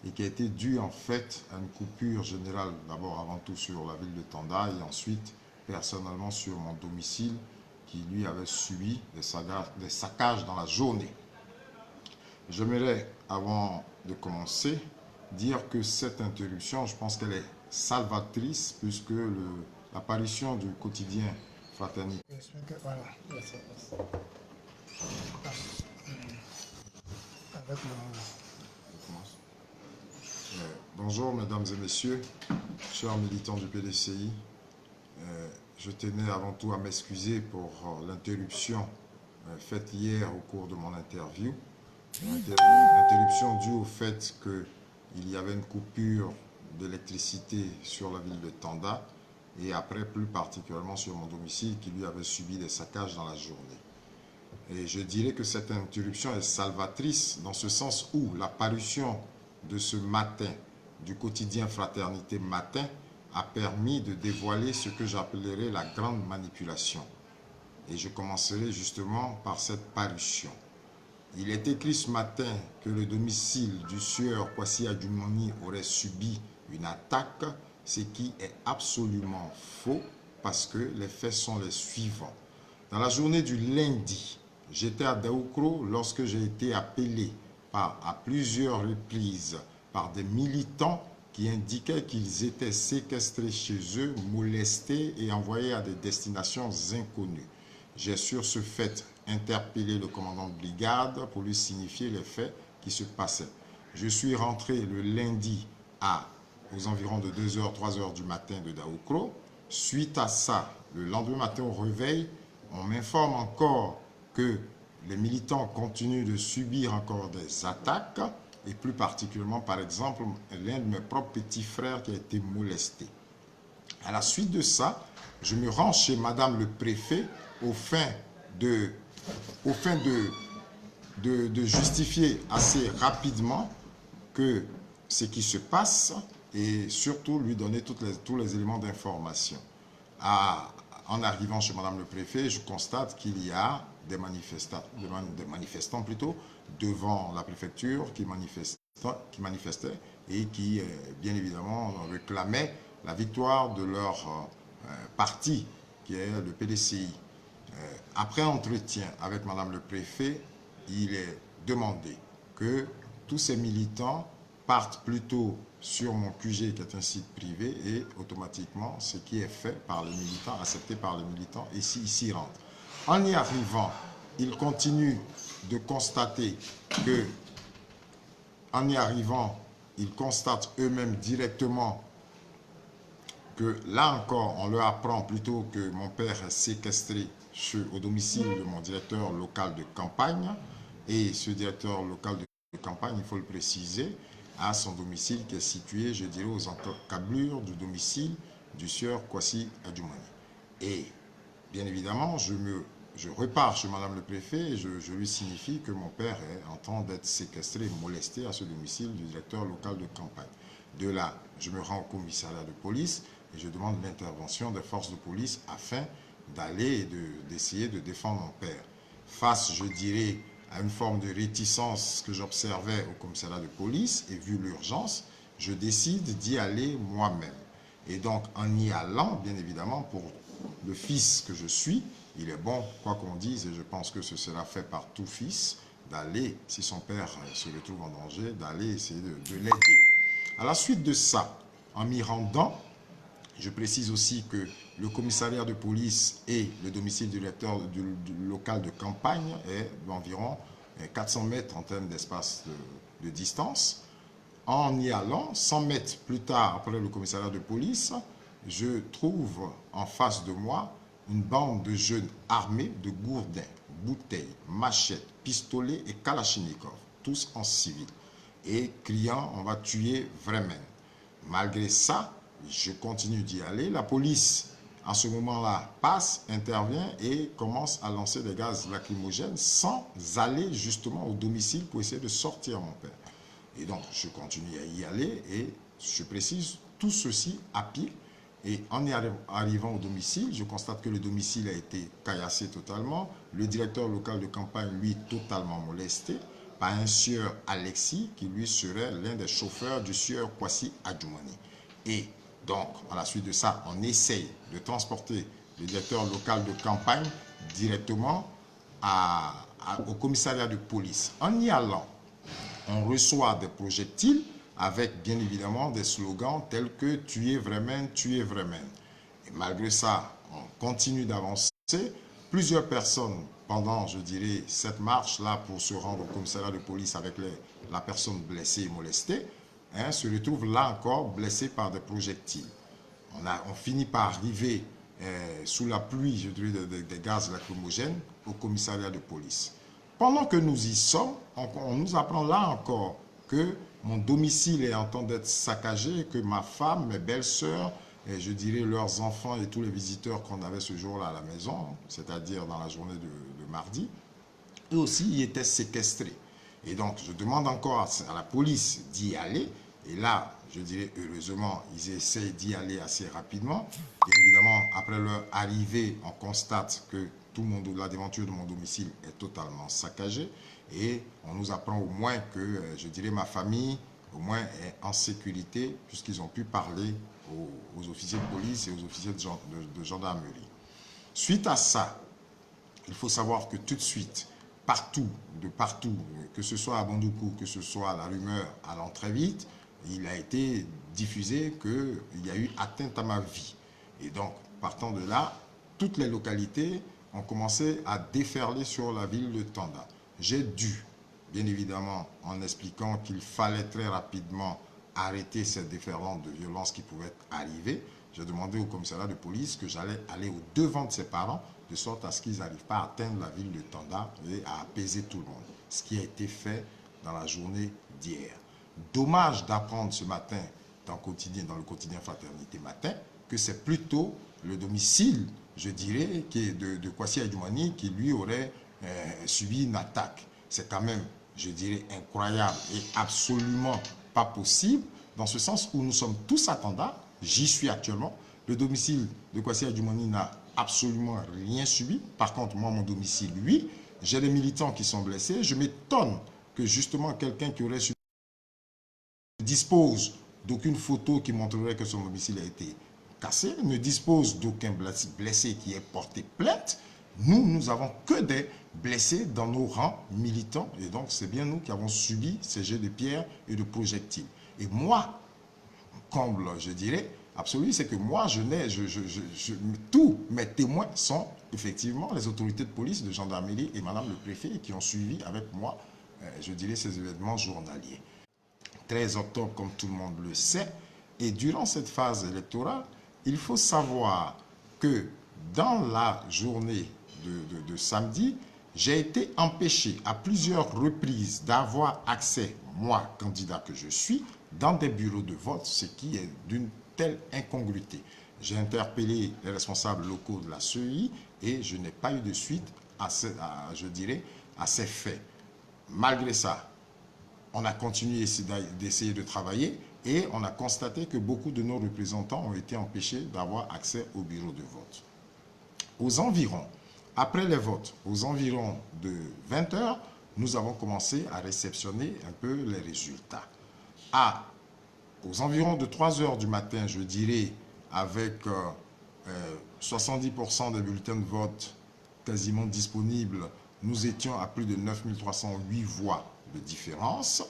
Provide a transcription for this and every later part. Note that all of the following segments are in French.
et qui a été due en fait à une coupure générale, d'abord avant tout sur la ville de Tanda et ensuite personnellement sur mon domicile qui lui avait subi des saccages dans la journée. J'aimerais, avant de commencer, dire que cette interruption, je pense qu'elle est salvatrice puisque l'apparition du quotidien Fraternité. Voilà, yes, yes. Avec Bonjour mesdames et messieurs, chers militants du PDCI. Je tenais avant tout à m'excuser pour l'interruption faite hier au cours de mon interview. Interruption due au fait qu'il y avait une coupure d'électricité sur la ville de Tanda et après plus particulièrement sur mon domicile qui lui avait subi des saccages dans la journée. Et je dirais que cette interruption est salvatrice dans ce sens où la parution de ce matin du quotidien Fraternité Matin a permis de dévoiler ce que j'appellerais la grande manipulation. Et je commencerai justement par cette parution. Il est écrit ce matin que le domicile du sieur Kwasi Adjumani aurait subi une attaque, ce qui est absolument faux parce que les faits sont les suivants. Dans la journée du lundi, j'étais à Daoukro lorsque j'ai été appelé à plusieurs reprises par des militants qui indiquaient qu'ils étaient séquestrés chez eux, molestés et envoyés à des destinations inconnues. J'ai sur ce fait interpellé le commandant de brigade pour lui signifier les faits qui se passaient. Je suis rentré le lundi aux environs de 2h, 3h du matin de Daoukro. Suite à ça, le lendemain matin au réveil, on m'informe encore que les militants continuent de subir encore des attaques et plus particulièrement, par exemple, l'un de mes propres petits frères qui a été molesté. À la suite de ça, je me rends chez Madame le Préfet au fin de justifier assez rapidement que ce qui se passe et surtout lui donner tous les éléments d'information. En arrivant chez Madame le Préfet, je constate qu'il y a des manifestants devant la préfecture qui manifestaient et qui, bien évidemment, réclamaient la victoire de leur parti, qui est le PDCI. Après entretien avec Madame le Préfet, il est demandé que tous ces militants partent plutôt sur mon QG, qui est un site privé, et automatiquement, ce qui est fait par les militants, accepté par les militants, ici rentre. En y arrivant, ils continuent de constater que, en y arrivant, ils constatent eux-mêmes directement que là encore, on leur apprend plutôt que mon père est séquestré au domicile de mon directeur local de campagne. Et ce directeur local de campagne, il faut le préciser, a son domicile qui est situé, je dirais, aux encablures du domicile du sieur Kwasi Adjumani. Et bien évidemment, je repars chez Madame le Préfet et je lui signifie que mon père est en train d'être séquestré et molesté à ce domicile du directeur local de campagne. De là, je me rends au commissariat de police et je demande l'intervention des forces de police afin d'aller et d'essayer de défendre mon père. Face, je dirais, à une forme de réticence que j'observais au commissariat de police et vu l'urgence, je décide d'y aller moi-même. Et donc, en y allant, bien évidemment, pour le fils que je suis, il est bon, quoi qu'on dise, et je pense que ce sera fait par tout fils, d'aller, si son père se retrouve en danger, d'aller essayer de l'aider. À la suite de ça, en m'y rendant, je précise aussi que le commissariat de police et le domicile du directeur du local de campagne est d'environ 400 mètres en termes d'espace de distance. En y allant, 100 mètres plus tard, après le commissariat de police, je trouve en face de moi une bande de jeunes armés de gourdins, bouteilles, machettes, pistolets et kalachnikov, tous en civil, et criant « on va tuer vraiment ». Malgré ça, je continue d'y aller. La police, à ce moment-là, passe, intervient et commence à lancer des gaz lacrymogènes sans aller justement au domicile pour essayer de sortir mon père. Et donc, je continue à y aller et je précise tout ceci à pied. Et en arrivant au domicile, je constate que le domicile a été caillassé totalement. Le directeur local de campagne, lui, totalement molesté. par un sieur Alexis, qui lui serait l'un des chauffeurs du sieur Kwasi Adjoumani. Et donc, à la suite de ça, on essaye de transporter le directeur local de campagne directement au commissariat de police. En y allant, on reçoit des projectiles avec bien évidemment des slogans tels que « Tu es vraiment, tu es vraiment ». Et malgré ça, on continue d'avancer. Plusieurs personnes, pendant, je dirais, cette marche-là pour se rendre au commissariat de police avec la personne blessée et molestée, se retrouvent là encore blessés par des projectiles. On finit par arriver sous la pluie, je dirais, des gaz lacrymogènes au commissariat de police. Pendant que nous y sommes, on nous apprend là encore que mon domicile est en train d'être saccagé, que ma femme, mes belles-sœurs, et je dirais leurs enfants et tous les visiteurs qu'on avait ce jour-là à la maison, c'est-à-dire dans la journée de mardi, eux aussi y étaient séquestrés. Et donc, je demande encore à la police d'y aller. Et là, je dirais heureusement, ils essaient d'y aller assez rapidement. Bien évidemment, après leur arrivée, on constate que tout le monde, la devanture de mon domicile est totalement saccagée. Et on nous apprend au moins que, je dirais, ma famille, au moins, est en sécurité, puisqu'ils ont pu parler aux officiers de police et aux officiers de gendarmerie. Suite à ça, il faut savoir que tout de suite, partout, que ce soit à Bandoukou, que ce soit la rumeur allant très vite, il a été diffusé qu'il y a eu atteinte à ma vie. Et donc, partant de là, toutes les localités ont commencé à déferler sur la ville de Tanda. J'ai dû, bien évidemment, en expliquant qu'il fallait très rapidement arrêter cette déferlante de violence qui pouvait arriver, j'ai demandé au commissariat de police que j'allais aller au-devant de ses parents, de sorte à ce qu'ils n'arrivent pas à atteindre la ville de Tanda et à apaiser tout le monde. Ce qui a été fait dans la journée d'hier. Dommage d'apprendre ce matin dans le quotidien Fraternité Matin que c'est plutôt le domicile, je dirais, qui est de Kwasi Adjoumani qui lui aurait subi une attaque. C'est quand même, je dirais, incroyable et absolument pas possible, dans ce sens où nous sommes tous à Tanda, j'y suis actuellement. Le domicile de Kwasi Adjoumani n'a absolument rien subi. Par contre, moi, mon domicile, oui. J'ai des militants qui sont blessés. Je m'étonne que justement quelqu'un qui aurait subi dispose d'aucune photo qui montrerait que son domicile a été cassé, ne dispose d'aucun blessé qui ait porté plainte. Nous avons que des blessés dans nos rangs militants. Et donc, c'est bien nous qui avons subi ces jets de pierres et de projectiles. Et moi, comble, je dirais, absolu, c'est que moi, tous mes témoins sont effectivement les autorités de police, de gendarmerie et madame le préfet qui ont suivi avec moi, je dirais, ces événements journaliers. 13 octobre, comme tout le monde le sait, et durant cette phase électorale, il faut savoir que dans la journée de samedi, j'ai été empêché à plusieurs reprises d'avoir accès, moi, candidat que je suis, dans des bureaux de vote, ce qui est d'une telle incongruité. J'ai interpellé les responsables locaux de la CEI et je n'ai pas eu de suite à ces faits. Malgré ça, on a continué d'essayer de travailler et on a constaté que beaucoup de nos représentants ont été empêchés d'avoir accès au bureau de vote. Aux environs, après les votes, aux environs de 20 h, nous avons commencé à réceptionner un peu les résultats. Aux environs de 3 h du matin, je dirais, avec 70% des bulletins de vote quasiment disponibles, nous étions à plus de 9308 voix de différence.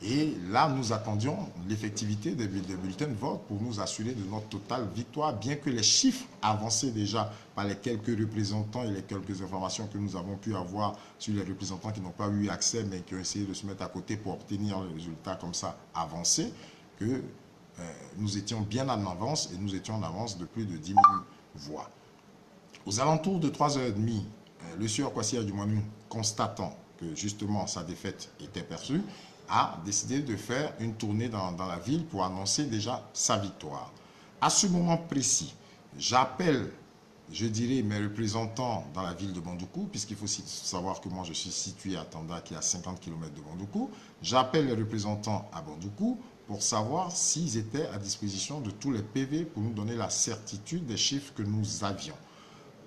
Et là, nous attendions l'effectivité des bulletins de vote pour nous assurer de notre totale victoire, bien que les chiffres avancés déjà par les quelques représentants et les quelques informations que nous avons pu avoir sur les représentants qui n'ont pas eu accès, mais qui ont essayé de se mettre à côté pour obtenir les résultats comme ça avancés, que nous étions bien en avance et nous étions en avance de plus de 10 000 voix. Aux alentours de 3h30, le sieur Kwasi Adjoumani, constatant que justement sa défaite était perçue, a décidé de faire une tournée dans la ville pour annoncer déjà sa victoire. À ce moment précis, j'appelle, je dirais, mes représentants dans la ville de Bandoukou, puisqu'il faut savoir que moi je suis situé à Tanda, qui est à 50 km de Bandoukou. J'appelle les représentants à Bandoukou pour savoir s'ils étaient à disposition de tous les PV pour nous donner la certitude des chiffres que nous avions.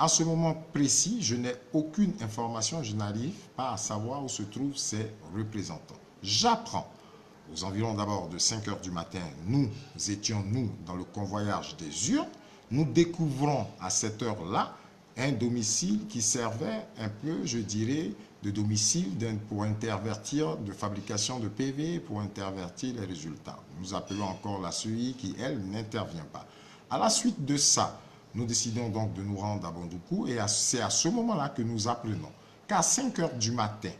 à ce moment précis, je n'ai aucune information, je n'arrive pas à savoir où se trouvent ces représentants. J'apprends aux environs d'abord de 5 heures du matin, nous étions, dans le convoyage des urnes. Nous découvrons à cette heure-là un domicile qui servait un peu, je dirais, de domicile pour intervertir de fabrication de PV, pour intervertir les résultats. Nous appelons encore la CEI qui, elle, n'intervient pas. À la suite de ça, nous décidons donc de nous rendre à Bondoukou et c'est à ce moment-là que nous apprenons qu'à 5 heures du matin,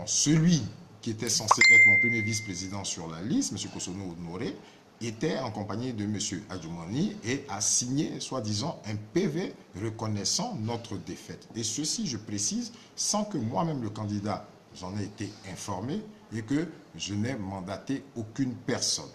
celui qui était censé être mon premier vice-président sur la liste, M. Kosono Honoré, était en compagnie de M. Adjoumani et a signé, soi-disant, un PV reconnaissant notre défaite. Et ceci, je précise, sans que moi-même, le candidat, j'en ai été informé et que je n'ai mandaté aucune personne.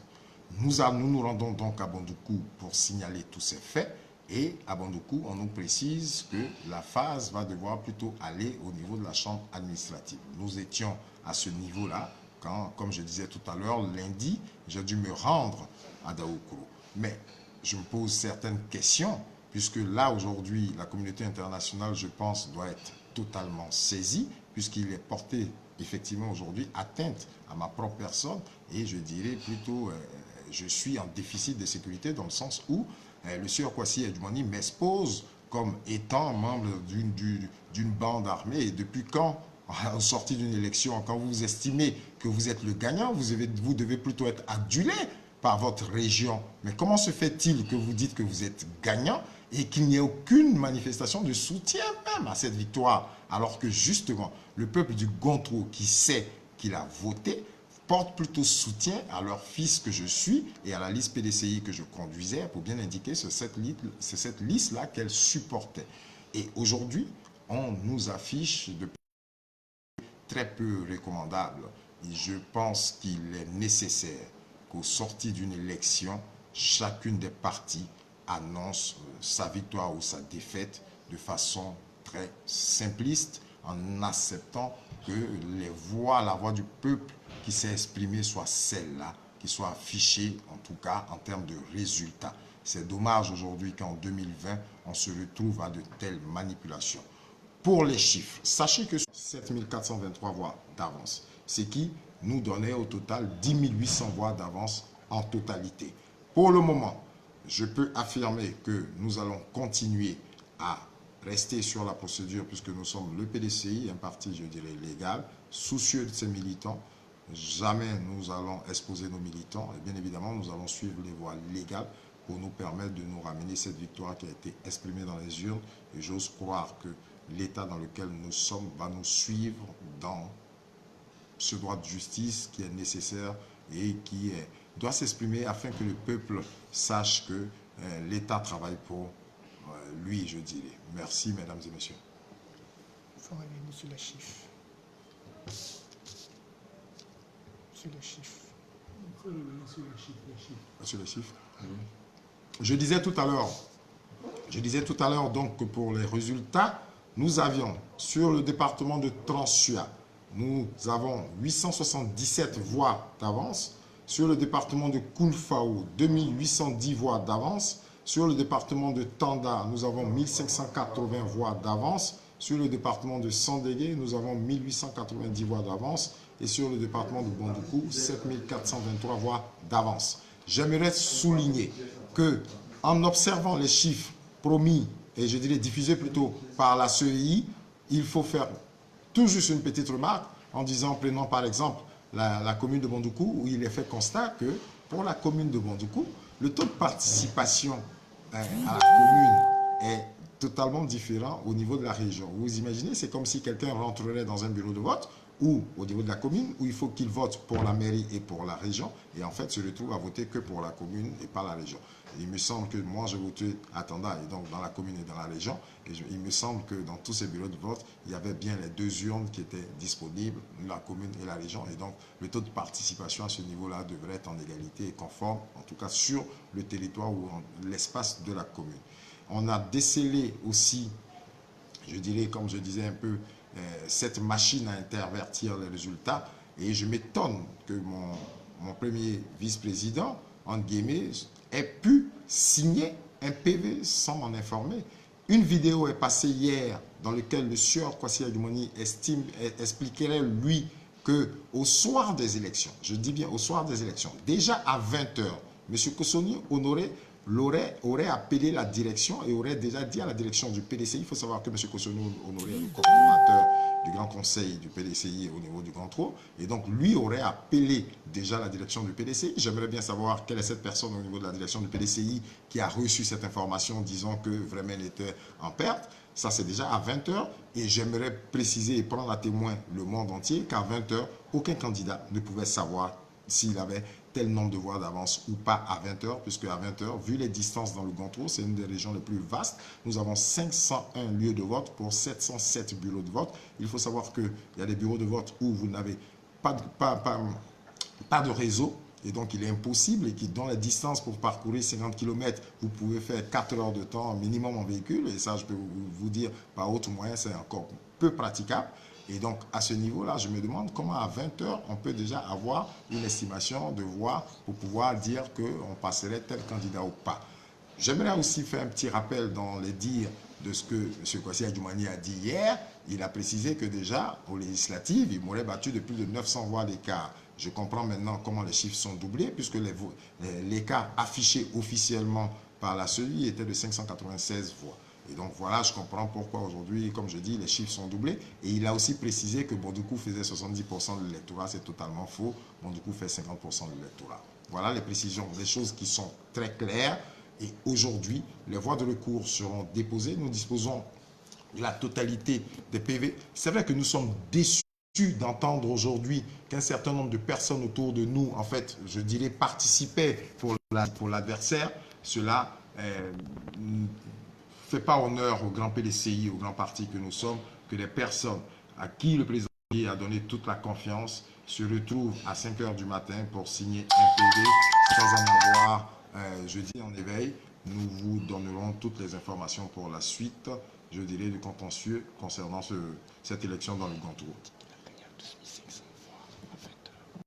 Nous nous rendons donc à Bondoukou pour signaler tous ces faits. Et à Bondoukou, on nous précise que la phase va devoir plutôt aller au niveau de la chambre administrative. Nous étions à ce niveau-là quand, comme je disais tout à l'heure, lundi, j'ai dû me rendre à Daoukro. Mais je me pose certaines questions, puisque là, aujourd'hui, la communauté internationale, je pense, doit être totalement saisie, puisqu'il est porté, effectivement, aujourd'hui, atteinte à ma propre personne, et je dirais plutôt, je suis en déficit de sécurité dans le sens où le sieur Kwasi Adjoumani m'expose comme étant membre d'une bande armée. Et depuis quand, en sortie d'une élection, quand vous estimez que vous êtes le gagnant, vous devez plutôt être adulé par votre région. Mais comment se fait-il que vous dites que vous êtes gagnant et qu'il n'y ait aucune manifestation de soutien même à cette victoire, alors que justement, le peuple du Gontro qui sait qu'il a voté, porte plutôt soutien à leur fils que je suis et à la liste PDCI que je conduisais pour bien indiquer c'est cette liste-là qu'elle supportait. Et aujourd'hui, on nous affiche de très peu recommandable. Et je pense qu'il est nécessaire qu'au sorti d'une élection, chacune des parties annonce sa victoire ou sa défaite de façon très simpliste, en acceptant que la voix du peuple qui s'est exprimée soit celle-là, qui soit affichée, en tout cas, en termes de résultats. C'est dommage aujourd'hui qu'en 2020, on se retrouve à de telles manipulations. Pour les chiffres, sachez que 7423 voix d'avance, ce qui nous donnait au total 10 800 voix d'avance en totalité. Pour le moment, je peux affirmer que nous allons continuer à rester sur la procédure puisque nous sommes le PDCI, un parti, je dirais, légal, soucieux de ses militants. Jamais nous allons exposer nos militants et bien évidemment, nous allons suivre les voies légales pour nous permettre de nous ramener cette victoire qui a été exprimée dans les urnes. Et j'ose croire que l'État dans lequel nous sommes va nous suivre dans ce droit de justice qui est nécessaire et qui doit s'exprimer afin que le peuple sache que l'État travaille pour lui, je dirais. Merci, mesdames et messieurs. Il faut revenir sur les chiffres. Sur les chiffres. Il faut revenir sur les chiffres. Sur les chiffres. Je disais tout à l'heure donc que pour les résultats, nous avions sur le département de Transua, nous avons 877 voix d'avance. Sur le département de Koulfao, 2810 voix d'avance. Sur le département de Tanda, nous avons 1580 voix d'avance. Sur le département de Sandégué, nous avons 1890 voix d'avance. Et sur le département de Bondoukou, 7423 voix d'avance. J'aimerais souligner que, en observant les chiffres promis, et je dirais diffusés plutôt par la CEI, il faut faire tout juste une petite remarque en disant, prenons par exemple la commune de Bondoukou, où il est fait constat que pour la commune de Bondoukou, le taux de participation à la commune est totalement différent au niveau de la région. Vous imaginez, c'est comme si quelqu'un rentrerait dans un bureau de vote ou au niveau de la commune, où il faut qu'il vote pour la mairie et pour la région, et en fait se retrouve à voter que pour la commune et pas la région. Et il me semble que moi, j'ai voté à Tanda, et donc dans la commune et dans la région, et il me semble que dans tous ces bureaux de vote, il y avait bien les deux urnes qui étaient disponibles, la commune et la région, et donc le taux de participation à ce niveau-là devrait être en égalité et conforme, en tout cas sur le territoire ou l'espace de la commune. On a décelé aussi, je dirais, comme je disais un peu, cette machine à intervertir les résultats. Et je m'étonne que mon premier vice-président, entre guillemets, ait pu signer un PV sans m'en informer. Une vidéo est passée hier dans laquelle le sieur Kwasi Adjumani expliquerait, lui, qu'au soir des élections, je dis bien au soir des élections, déjà à 20 h, M. Kossoni Honoré aurait appelé la direction et aurait déjà dit à la direction du PDCI, il faut savoir que M. Kossoni Honoré est le coordinateur du Grand Conseil du PDCI au niveau du Grand Trot, et donc lui aurait appelé déjà la direction du PDCI. J'aimerais bien savoir quelle est cette personne au niveau de la direction du PDCI qui a reçu cette information disant que vraiment elle était en perte. Ça, c'est déjà à 20 h, et j'aimerais préciser et prendre à témoin le monde entier qu'à 20 h, aucun candidat ne pouvait savoir s'il avait tel nombre de voix d'avance ou pas à 20 h, puisque à 20 h, vu les distances dans le Grand Trot, c'est une des régions les plus vastes. Nous avons 501 lieux de vote pour 707 bureaux de vote. Il faut savoir qu'il y a des bureaux de vote où vous n'avez pas de réseau, et donc il est impossible, et qui dans la distance pour parcourir 50 km, vous pouvez faire 4 heures de temps minimum en véhicule, et ça je peux vous dire par autre moyen c'est encore peu praticable. Et donc, à ce niveau-là, je me demande comment à 20 h, on peut déjà avoir une estimation de voix pour pouvoir dire qu'on passerait tel candidat ou pas. J'aimerais aussi faire un petit rappel dans les dires de ce que M. Kwasi Adjumani a dit hier. Il a précisé que déjà, aux législatives, il m'aurait battu de plus de 900 voix d'écart. Je comprends maintenant comment les chiffres sont doublés, puisque l'écart affiché officiellement par la CEI était de 596 voix. Et donc voilà, je comprends pourquoi aujourd'hui, comme je dis, les chiffres sont doublés. Et il a aussi précisé que Bondoukou faisait 70% de l'électorat. C'est totalement faux. Bondoukou fait 50% de l'électorat. Voilà les précisions, des choses qui sont très claires. Et aujourd'hui, les voies de recours seront déposées. Nous disposons de la totalité des PV. C'est vrai que nous sommes déçus d'entendre aujourd'hui qu'un certain nombre de personnes autour de nous, en fait, je dirais, participaient pour l'adversaire. Cela fait pas honneur au grand PDCI, au grand parti que nous sommes, que les personnes à qui le président a donné toute la confiance se retrouvent à 5 h du matin pour signer un PV sans en avoir, je dis, en éveil. Nous vous donnerons toutes les informations pour la suite, je dirais, du contentieux concernant cette élection dans le Grand Tour.